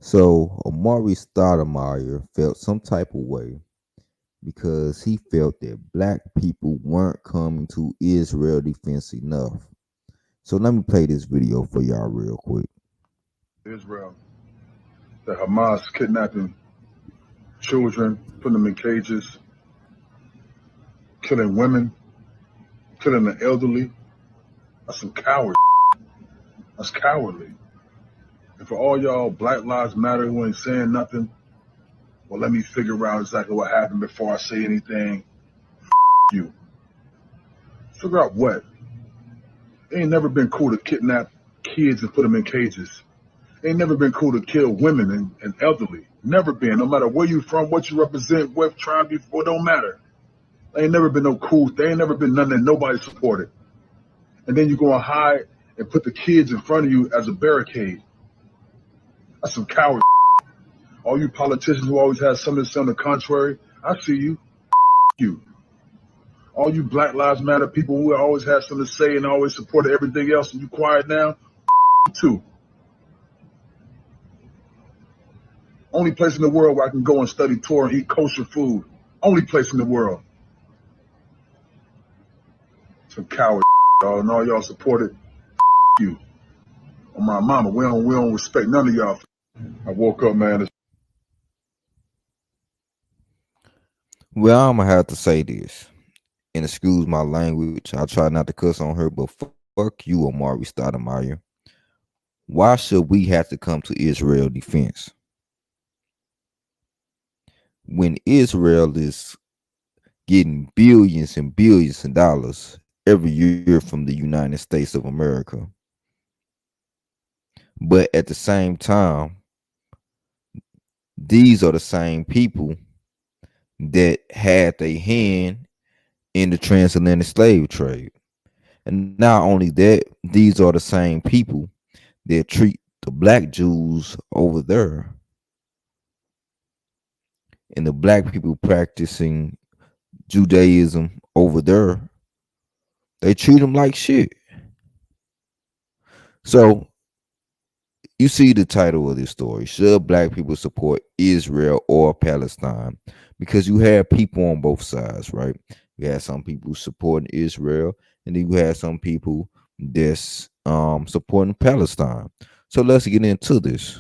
So Amari Stoudemire felt some type of way because he felt that black people weren't coming to Israel defense enough. So let me play this video for y'all real quick. Israel, the Hamas kidnapping children, putting them in cages, killing women, killing the elderly. That's some coward. That's cowardly. And for all y'all Black Lives Matter who ain't saying nothing, well, let me figure out exactly what happened before I say anything. You. Figure out what. It ain't never been cool to kidnap kids and put them in cages. It ain't never been cool to kill women and elderly. Never been. No matter where you from, what you represent, what tribe you for, it don't matter. Ain't never been no cool. There ain't never been nothing that nobody supported. And then you go and hide and put the kids in front of you as a barricade. That's some coward. All you politicians who always have something to say on the contrary, I see you. You. All you Black Lives Matter people who always have something to say and always support everything else, and you quiet now, too. Only place in the world where I can go and study Torah and eat kosher food. Only place in the world. Some coward, y'all, and all y'all supported you. On my mama, we don't respect none of y'all. I woke up, man. Well, I'm gonna have to say this, and excuse my language. I try not to cuss on her, but fuck you, Amari Stoudemire. Why should we have to come to Israel defense when Israel is getting billions and billions of dollars every year from the United States of America? But at the same time, these are the same people that had their hand in the transatlantic slave trade. And not only that, these are the same people that treat the black Jews over there and the black people practicing Judaism over there. They treat them like shit. So you see the title of this story: Should black people support Israel or Palestine? Because you have people on both sides, right? You have some people supporting Israel, and then you have some people that's supporting Palestine. So let's get into this.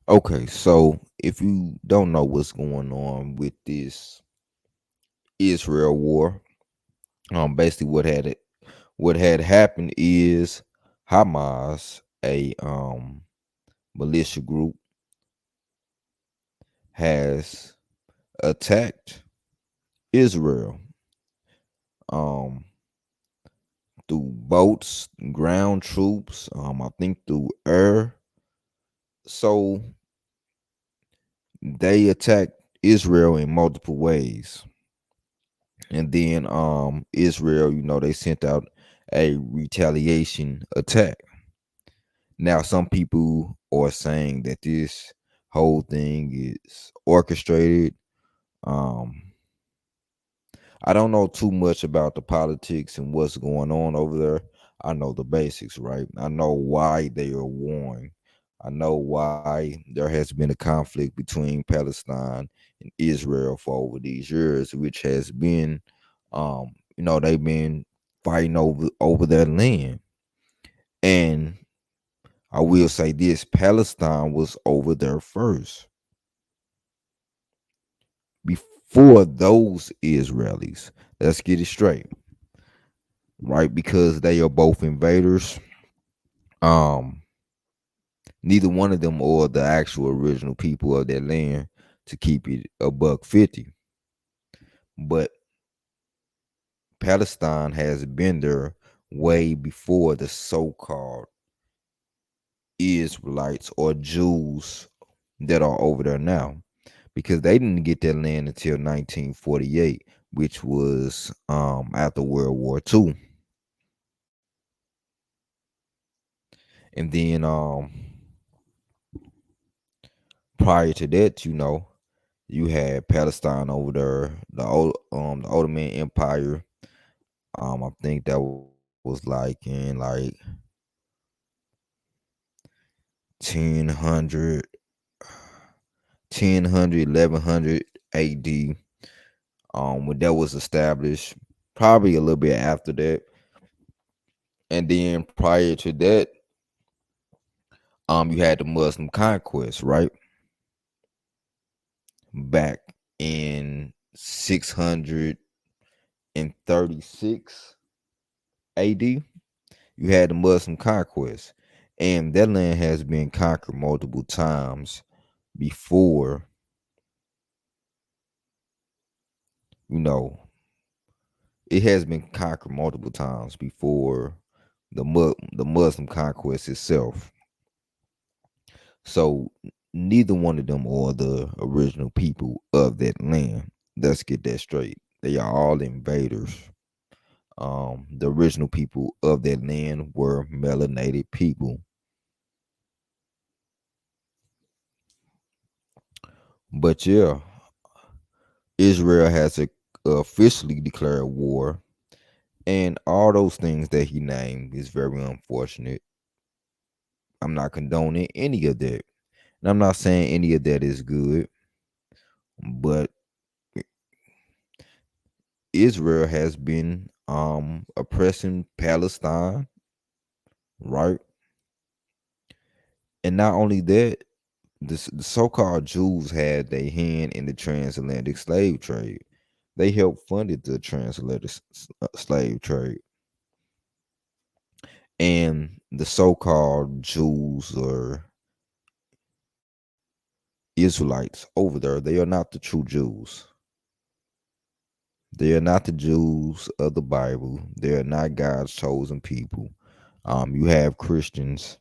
Okay, so if you don't know what's going on with this Israel war, basically what had happened is Hamas, a militia group, has attacked Israel um through boats, ground troops, I think through air. So they attacked Israel in multiple ways. And then Israel, they sent out a retaliation attack. Now some people are saying that this whole thing is orchestrated. Um I don't know too much about the politics and what's going on over there. I know the basics, right? I know why they are warring. I know why there has been a conflict between Palestine and Israel for over these years, which has been, they've been fighting over their land. And I will say this: Palestine was over there first before those Israelis. Let's get it straight, right? Because they are both invaders. Um, Neither one of them or the actual original people of that land, to keep it a buck 50. But Palestine has been there way before the so-called Israelites or Jews that are over there now, because they didn't get that land until 1948, which was after World War II. And then prior to that, you had Palestine over there, the Ottoman Empire. I think that was like in like 1000, 1100 AD. When that was established, probably a little bit after that. And then prior to that, you had the Muslim conquest, right? Back in 636 AD, you had the Muslim conquest. And that land has been conquered multiple times before, you know, it has been conquered multiple times before the Muslim conquest itself. So neither one of them are the original people of that land. Let's get that straight. They are all invaders. The original people of that land were melanated people. But yeah, Israel has officially declared war, and all those things that he named is very unfortunate. I'm not condoning any of that. And I'm not saying any of that is good, but Israel has been oppressing Palestine, right? And not only that, the so-called Jews had their hand in the transatlantic slave trade. They helped funded the transatlantic slave trade. And the so-called Jews or Israelites over there, they are not the true Jews. They are not the Jews of the Bible. They are not God's chosen people. You have Christians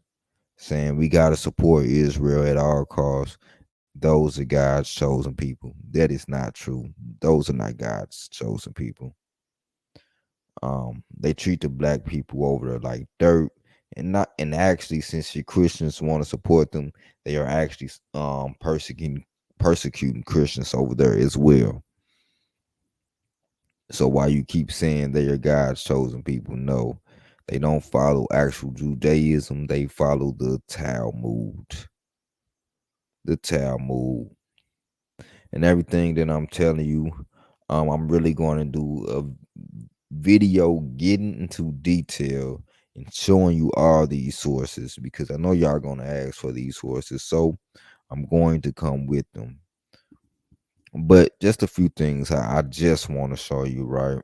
saying we got to support Israel at all costs. Those are God's chosen people. That is not true. Those are not God's chosen people. They treat the black people over there like dirt, and actually, since the Christians want to support them, they are actually persecuting Christians over there as well. So while you keep saying they are God's chosen people, no, they don't follow actual Judaism. They follow the Talmud. The Talmud. And everything that I'm telling you, I'm really going to do a video getting into detail and showing you all these sources, because I know y'all going to ask for these sources. So I'm going to come with them. But just a few things I just want to show you, right?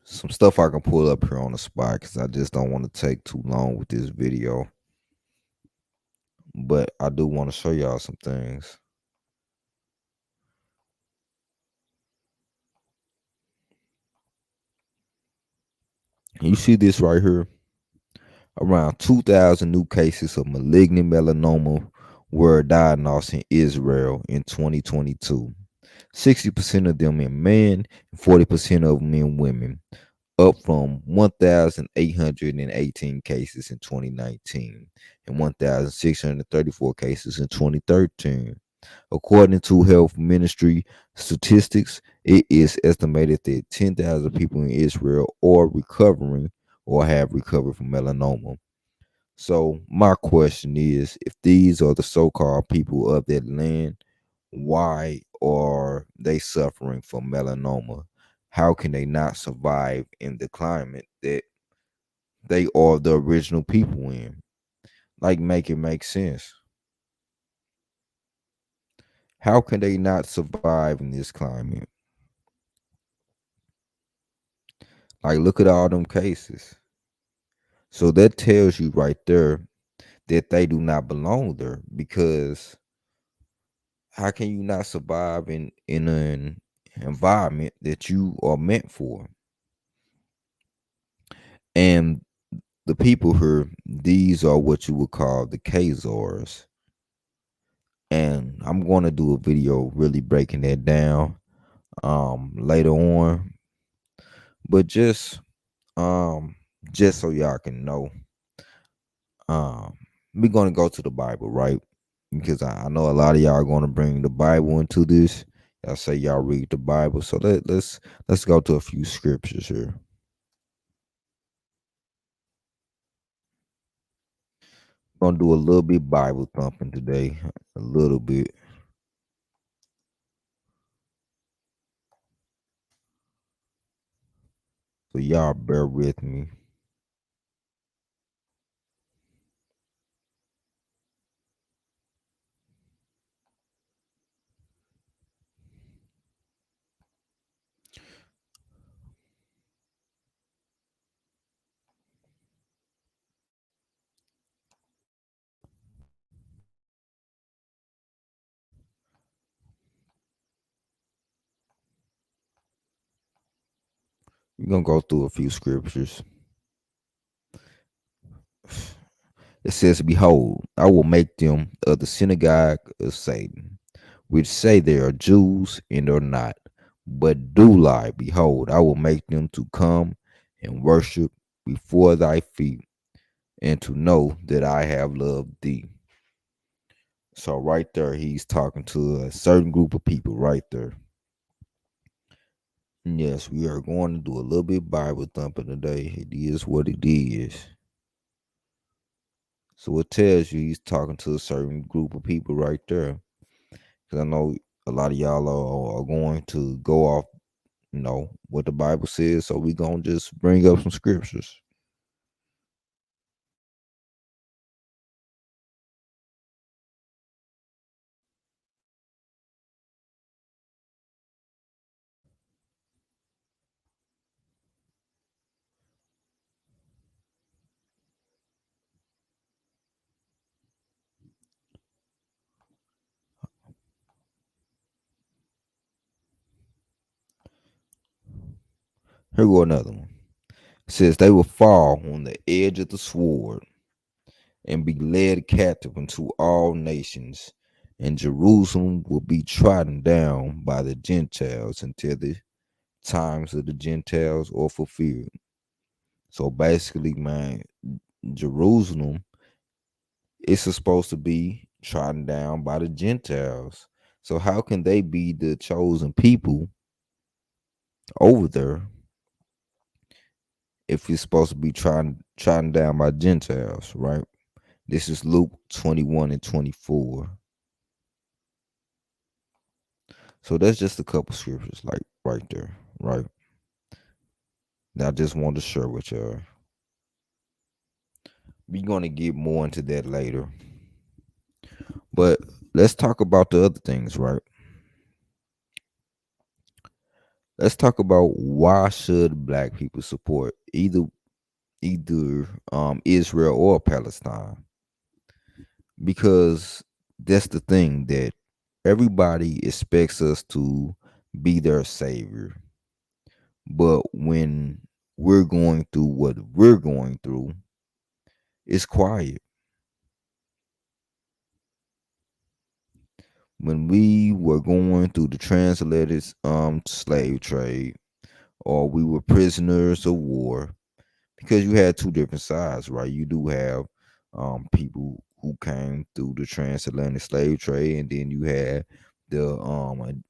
Some stuff I can pull up here on the spot because I just don't want to take too long with this video. But I do want to show y'all some things. You see this right here? Around 2,000 new cases of malignant melanoma were diagnosed in Israel in 2022. 60% of them in men and 40% of them in women, up from 1,818 cases in 2019 and 1,634 cases in 2013. According to Health Ministry statistics, it is estimated that 10,000 people in Israel are recovering or have recovered from melanoma. So my question is, if these are the so-called people of that land, why are they suffering from melanoma? How can they not survive in the climate that they are the original people in? Like, make it make sense. How can they not survive in this climate? Like, look at all them cases. So that tells you right there that they do not belong there, because how can you not survive in an environment that you are meant for? And the people here, these are what you would call the Khazars. And I'm going to do a video really breaking that down later on. But um just so y'all can know, um we're gonna go to the Bible, right? Because I know a lot of y'all are gonna bring the Bible into this. Y'all say y'all read the Bible. So let's go to a few scriptures here. Gonna do a little bit Bible thumping today. A little bit. So y'all bear with me. We're gonna go through a few scriptures. It says, "Behold, I will make them of the synagogue of Satan, which say they are Jews and are not, but do lie. Behold, I will make them to come and worship before thy feet, and to know that I have loved thee." So right there, he's talking to a certain group of people right there. Yes, we are going to do a little bit Bible thumping today. It is what it is. So it tells you he's talking to a certain group of people right there. Because I know a lot of y'all are going to go off, what the Bible says. So we going to just bring up some scriptures. Here go another one. It says, "They will fall on the edge of the sword and be led captive into all nations, and Jerusalem will be trodden down by the Gentiles until the times of the Gentiles are fulfilled." So basically, man, Jerusalem is supposed to be trodden down by the Gentiles. So how can they be the chosen people over there if it's supposed to be trodden down by Gentiles, right? This is Luke 21 and 24. So that's just a couple scriptures, like right there, right? Now I just wanted to share with y'all. We're gonna get more into that later. But let's talk about the other things, right? Let's talk about, why should black people support either Israel or Palestine? Because that's the thing, that everybody expects us to be their savior. But when we're going through what we're going through, it's quiet. When we were going through the transatlantic slave trade, or we were prisoners of war, because you had two different sides, right? You do have people who came through the transatlantic slave trade, and then you had the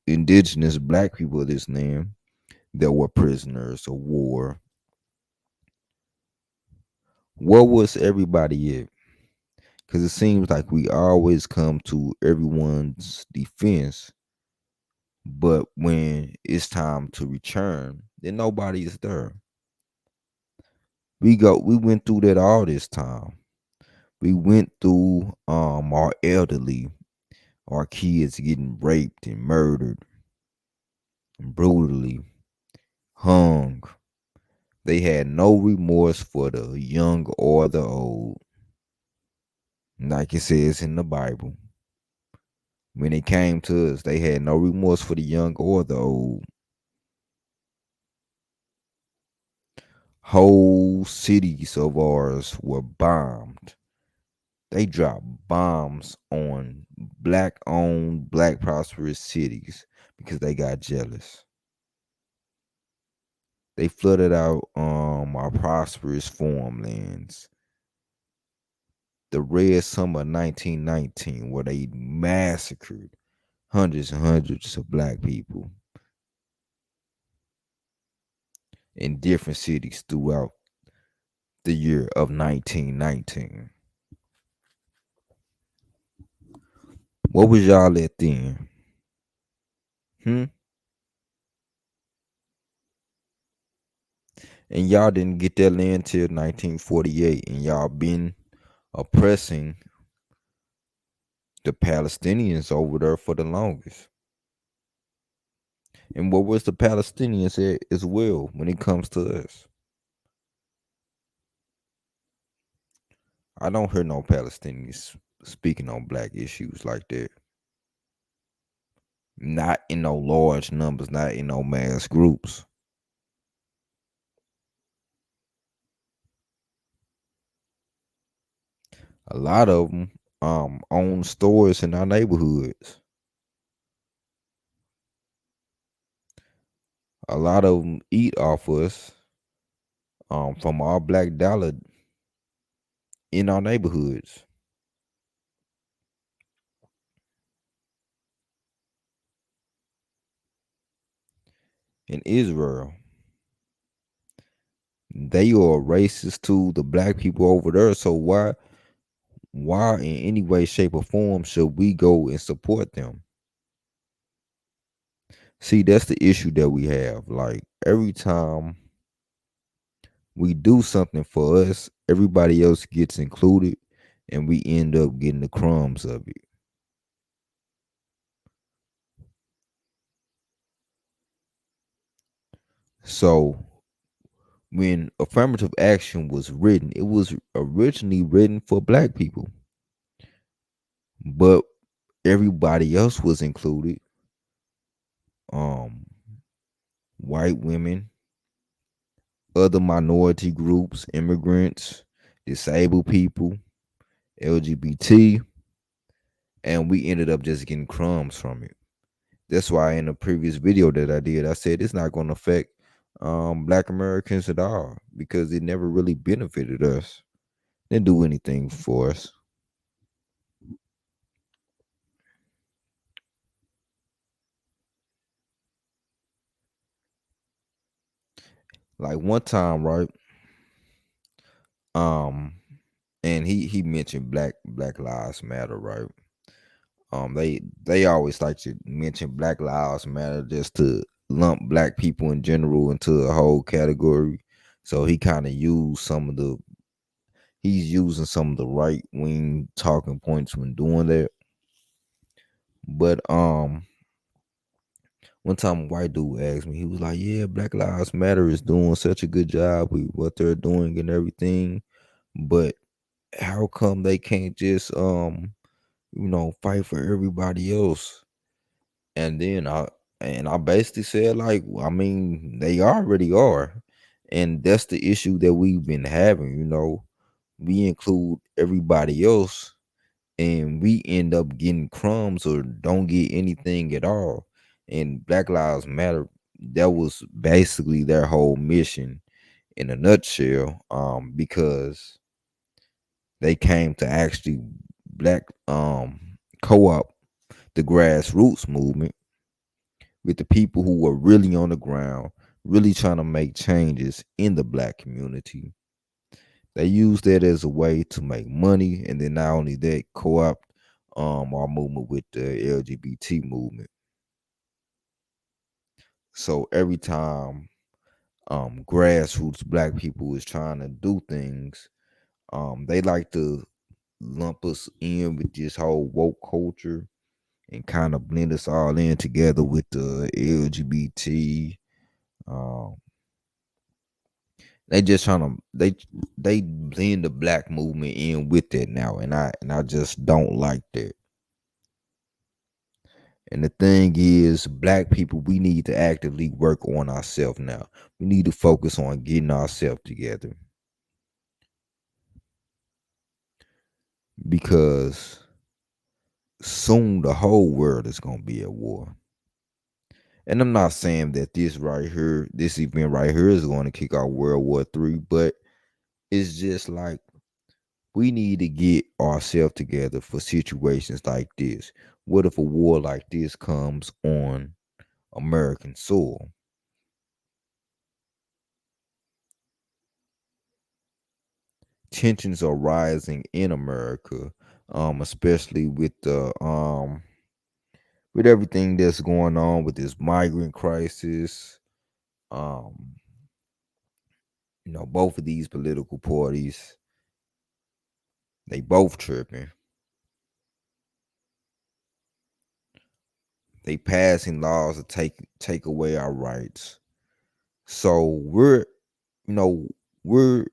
indigenous black people of this land that were prisoners of war. Where was everybody at? Because it seems like we always come to everyone's defense, but when it's time to return, then nobody is there. We went through that all this time. We went through our elderly, our kids getting raped and murdered and brutally hung. They had no remorse for the young or the old. Like it says in the Bible. When it came to us, they had no remorse for the young or the old. Whole cities of ours were bombed. They dropped bombs on black owned, black prosperous cities because they got jealous. They flooded out our prosperous farmlands. The Red Summer of 1919, where they massacred hundreds and hundreds of black people in different cities throughout the year of 1919. What was y'all at then? Hmm? And y'all didn't get that land till 1948, and y'all been oppressing the Palestinians over there for the longest. And what was the Palestinians at as well when it comes to us? I don't hear no Palestinians speaking on black issues like that. Not in no large numbers, not in no mass groups. A lot of them own stores in our neighborhoods. A lot of them eat off us from our black dollar in our neighborhoods. In Israel, they are racist to the black people over there. So why in any way, shape, or form should we go and support them? See, that's the issue that we have. Like every time we do something for us, everybody else gets included, and we end up getting the crumbs of it. So when affirmative action was written, it was originally written for black people, but everybody else was included. Um, White women, other minority groups, immigrants, disabled people, LGBT, and we ended up just getting crumbs from it. That's why in the previous video that I did, I said it's not going to affect black Americans at all because it never really benefited us. Didn't do anything for us. Like one time, right? Um, and he mentioned Black Lives Matter, right? They always like to mention Black Lives Matter just to lump black people in general into a whole category. So he kind of used some of the he's using some of the right wing talking points when doing that. But one time a white dude asked me, he was like, "Yeah, Black Lives Matter is doing such a good job with what they're doing and everything, but how come they can't just fight for everybody else?" And then I basically said like, I mean, they already are. And that's the issue that we've been having, we include everybody else and we end up getting crumbs or don't get anything at all. And Black Lives Matter, that was basically their whole mission in a nutshell, because they came to actually black co-op the grassroots movement with the people who were really on the ground, really trying to make changes in the black community. They use that as a way to make money, and then not only that, co-opt our movement with the LGBT movement. So every time grassroots black people is trying to do things, they like to lump us in with this whole woke culture and kind of blend us all in together with the LGBT. Um, they just trying to they blend the black movement in with it now, and I just don't like that. And the thing is, black people, we need to actively work on ourselves now. We need to focus on getting ourselves together because soon the whole world is gonna be at war. And I'm not saying that this right here, this event right here, is going to kick off World War III, but it's just like we need to get ourselves together for situations like this. What if a war like this comes on American soil? Tensions are rising in America, especially with everything that's going on with this migrant crisis. Um, both of these political parties, they both tripping. They passing laws to take away our rights. So you know, we're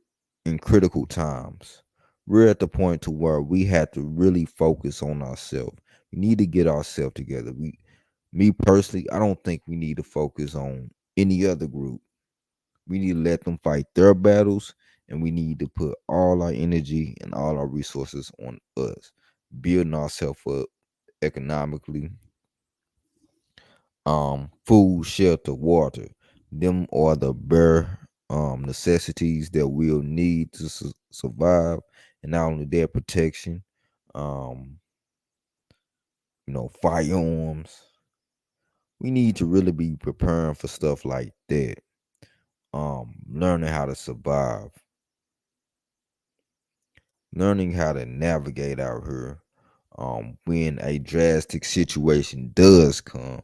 in critical times. We're at the point to where we have to really focus on ourselves. We need to get ourselves together. Me personally, I don't think we need to focus on any other group. We need to let them fight their battles, and we need to put all our energy and all our resources on us, building ourselves up economically, food, shelter, water. Them are the bare necessities that we'll need to survive, and not only that, protection, um, firearms. We need to really be preparing for stuff like that. Learning how to survive, learning how to navigate out here. When a drastic situation does come,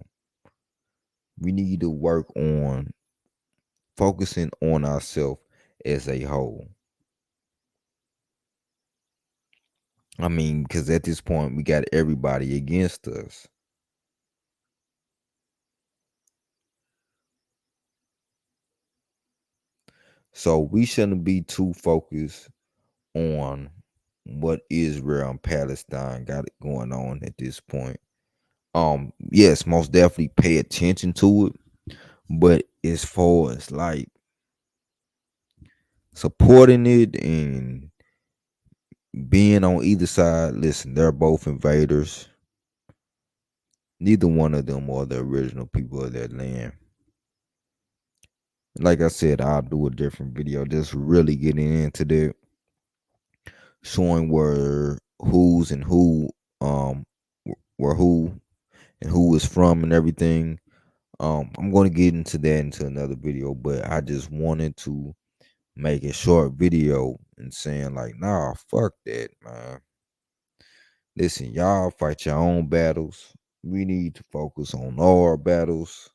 we need to work on focusing on ourselves as a whole. I mean, because at this point we got everybody against us. So we shouldn't be too focused on what Israel and Palestine got going on at this point. Yes, most definitely pay attention to it. But as far as like supporting it and being on either side, listen, they're both invaders. Neither one of them are the original people of that land. Like I said, I'll do a different video just really getting into that, showing where who's and who where who and who is from and everything. I'm gonna get into that into another video, but I just wanted to make a short video and saying like, nah, fuck that, man. Listen, y'all fight your own battles. We need to focus on our battles.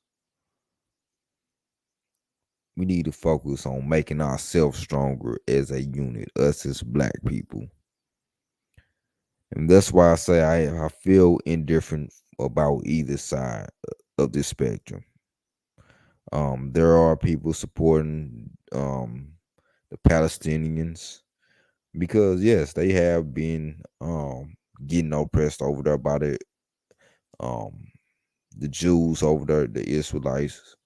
We need to focus on making ourselves stronger as a unit, us as black people. And that's why I say I feel indifferent about either side of this spectrum. There are people supporting the Palestinians because yes, they have been getting oppressed over there by um the Jews over there, the Israelites.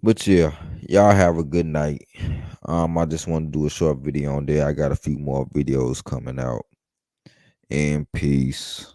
But yeah, y'all have a good night. I just want to do a short video on there. I got a few more videos coming out. And peace.